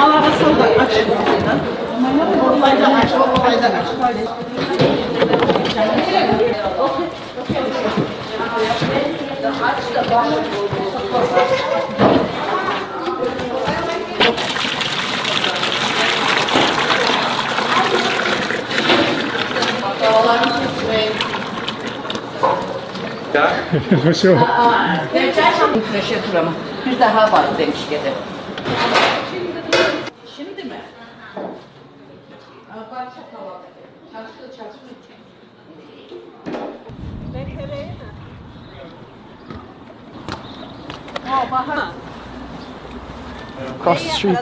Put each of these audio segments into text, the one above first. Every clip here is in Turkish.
Alavası da açık. Vallahi da aç, vallahi da aç. Başım. Gerçekten teşekkür ama bir daha var demiş gene. Şimdi mi? Parça tavada. Çarşı. Bekleyin. Oh, bahar. Cross the street.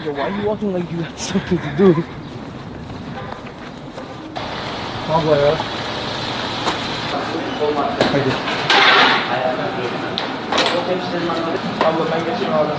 Yo, why are you walking like you have something to do? Abla ya. Hadi. Abla ben geçeyim abi.